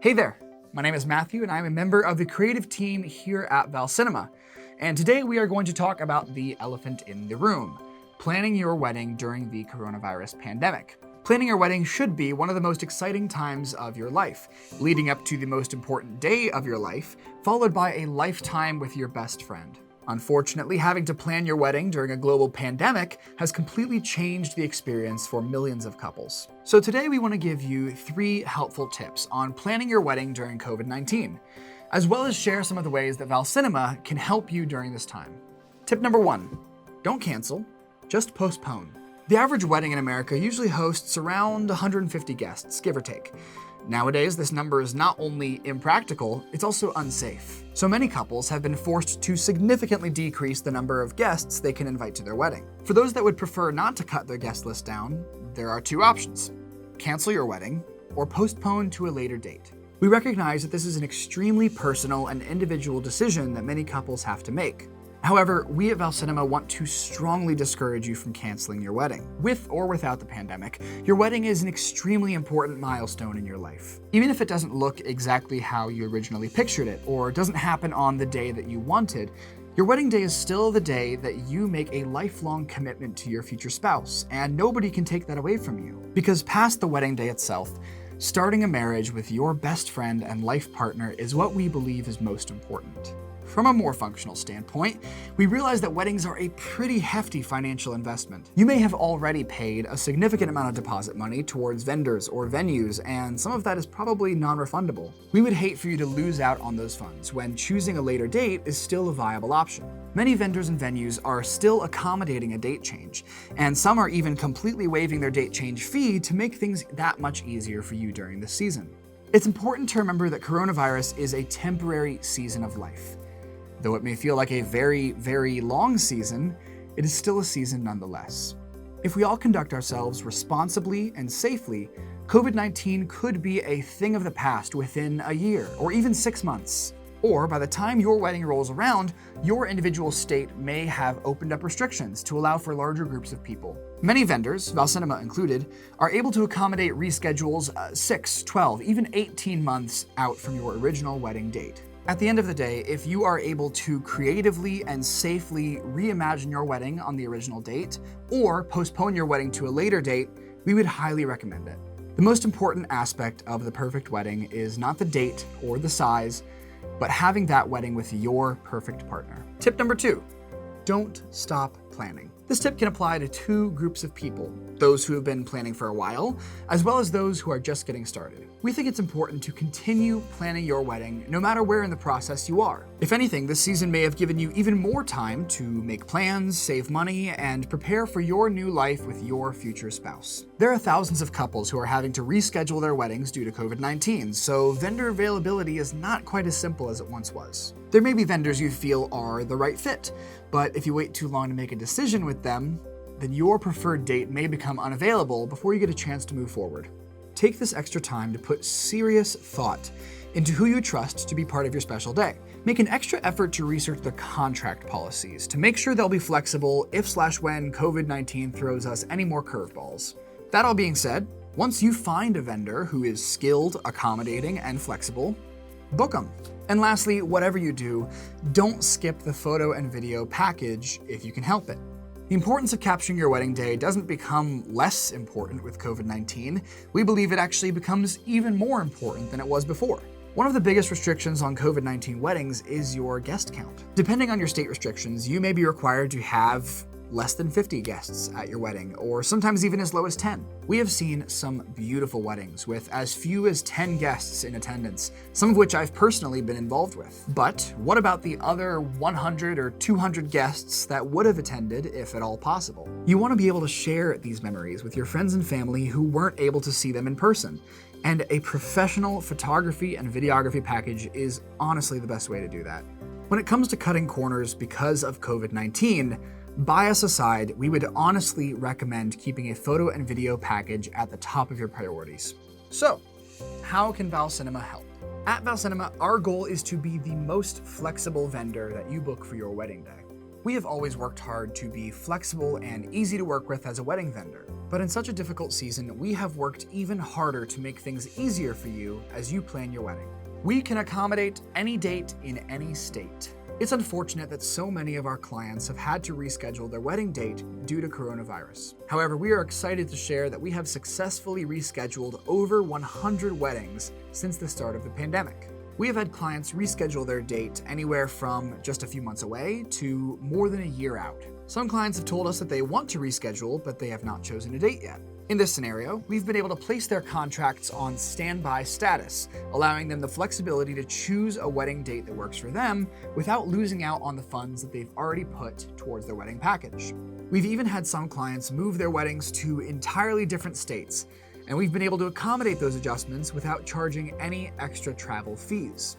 Hey there, my name is Matthew and I'm a member of the creative team here at Valcinema. And today we are going to talk about the elephant in the room, planning your wedding during the coronavirus pandemic. Planning your wedding should be one of the most exciting times of your life, leading up to the most important day of your life, followed by a lifetime with your best friend. Unfortunately, having to plan your wedding during a global pandemic has completely changed the experience for millions of couples. So today we want to give you 3 helpful tips on planning your wedding during COVID-19, as well as share some of the ways that Valcinema can help you during this time. Tip number 1, don't cancel, just postpone. The average wedding in America usually hosts around 150 guests, give or take. Nowadays, this number is not only impractical, it's also unsafe. So many couples have been forced to significantly decrease the number of guests they can invite to their wedding. For those that would prefer not to cut their guest list down, there are 2 options: cancel your wedding or postpone to a later date. We recognize that this is an extremely personal and individual decision that many couples have to make. However, we at Valcinema want to strongly discourage you from canceling your wedding. With or without the pandemic, your wedding is an extremely important milestone in your life. Even if it doesn't look exactly how you originally pictured it, or doesn't happen on the day that you wanted, your wedding day is still the day that you make a lifelong commitment to your future spouse, and nobody can take that away from you. Because past the wedding day itself, starting a marriage with your best friend and life partner is what we believe is most important. From a more functional standpoint, we realize that weddings are a pretty hefty financial investment. You may have already paid a significant amount of deposit money towards vendors or venues, and some of that is probably non-refundable. We would hate for you to lose out on those funds when choosing a later date is still a viable option. Many vendors and venues are still accommodating a date change, and some are even completely waiving their date change fee to make things that much easier for you during this season. It's important to remember that coronavirus is a temporary season of life. Though it may feel like a very, very long season, it is still a season nonetheless. If we all conduct ourselves responsibly and safely, COVID-19 could be a thing of the past within a year or even 6 months. Or by the time your wedding rolls around, your individual state may have opened up restrictions to allow for larger groups of people. Many vendors, Valcinema included, are able to accommodate reschedules 6, 12, even 18 months out from your original wedding date. At the end of the day, if you are able to creatively and safely reimagine your wedding on the original date, or postpone your wedding to a later date, we would highly recommend it. The most important aspect of the perfect wedding is not the date or the size, but having that wedding with your perfect partner. Tip number 2, don't stop planning. This tip can apply to 2 groups of people, those who have been planning for a while, as well as those who are just getting started. We think it's important to continue planning your wedding no matter where in the process you are. If anything, this season may have given you even more time to make plans, save money, and prepare for your new life with your future spouse. There are thousands of couples who are having to reschedule their weddings due to COVID-19, so vendor availability is not quite as simple as it once was. There may be vendors you feel are the right fit, but if you wait too long to make a decision with them, then your preferred date may become unavailable before you get a chance to move forward. Take this extra time to put serious thought into who you trust to be part of your special day. Make an extra effort to research the contract policies to make sure they'll be flexible if/when COVID-19 throws us any more curveballs. That all being said, once you find a vendor who is skilled, accommodating, and flexible, book them. And lastly, whatever you do, don't skip the photo and video package if you can help it. The importance of capturing your wedding day doesn't become less important with COVID-19. We believe it actually becomes even more important than it was before. One of the biggest restrictions on COVID-19 weddings is your guest count. Depending on your state restrictions, you may be required to have less than 50 guests at your wedding, or sometimes even as low as 10. We have seen some beautiful weddings with as few as 10 guests in attendance, some of which I've personally been involved with. But what about the other 100 or 200 guests that would have attended if at all possible? You want to be able to share these memories with your friends and family who weren't able to see them in person. And a professional photography and videography package is honestly the best way to do that. When it comes to cutting corners because of COVID-19, bias aside, we would honestly recommend keeping a photo and video package at the top of your priorities. So, how can Valcinema help? At Valcinema, our goal is to be the most flexible vendor that you book for your wedding day. We have always worked hard to be flexible and easy to work with as a wedding vendor. But in such a difficult season, we have worked even harder to make things easier for you as you plan your wedding. We can accommodate any date in any state. It's unfortunate that so many of our clients have had to reschedule their wedding date due to coronavirus. However, we are excited to share that we have successfully rescheduled over 100 weddings since the start of the pandemic. We have had clients reschedule their date anywhere from just a few months away to more than a year out. Some clients have told us that they want to reschedule, but they have not chosen a date yet. In this scenario, we've been able to place their contracts on standby status, allowing them the flexibility to choose a wedding date that works for them without losing out on the funds that they've already put towards their wedding package. We've even had some clients move their weddings to entirely different states, and we've been able to accommodate those adjustments without charging any extra travel fees.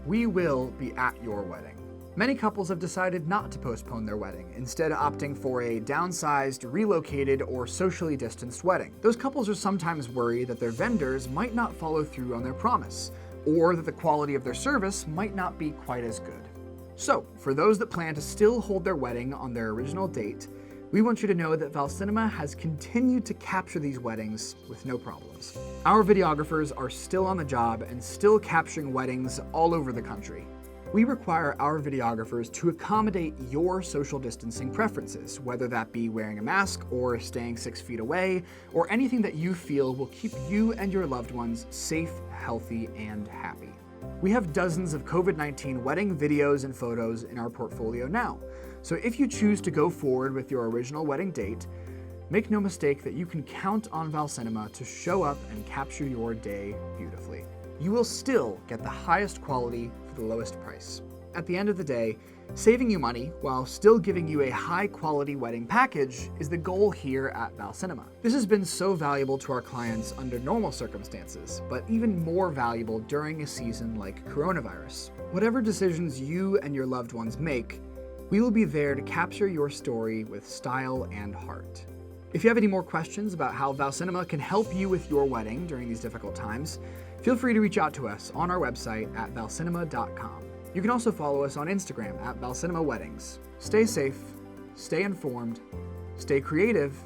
We will be at your wedding. Many couples have decided not to postpone their wedding, instead opting for a downsized, relocated, or socially distanced wedding. Those couples are sometimes worried that their vendors might not follow through on their promise, or that the quality of their service might not be quite as good. So, for those that plan to still hold their wedding on their original date, we want you to know that Valcinema has continued to capture these weddings with no problems. Our videographers are still on the job and still capturing weddings all over the country. We require our videographers to accommodate your social distancing preferences, whether that be wearing a mask or staying 6 feet away, or anything that you feel will keep you and your loved ones safe, healthy, and happy. We have dozens of COVID-19 wedding videos and photos in our portfolio now, so if you choose to go forward with your original wedding date, make no mistake that you can count on Valcinema to show up and capture your day beautifully. You will still get the highest quality for the lowest price. At the end of the day, saving you money while still giving you a high-quality wedding package is the goal here at Valcinema. This has been so valuable to our clients under normal circumstances, but even more valuable during a season like coronavirus. Whatever decisions you and your loved ones make, we will be there to capture your story with style and heart. If you have any more questions about how Valcinema can help you with your wedding during these difficult times, feel free to reach out to us on our website at valcinema.com. You can also follow us on Instagram at Valcinema Weddings. Stay safe, stay informed, stay creative,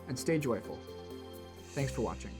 and stay joyful. Thanks for watching.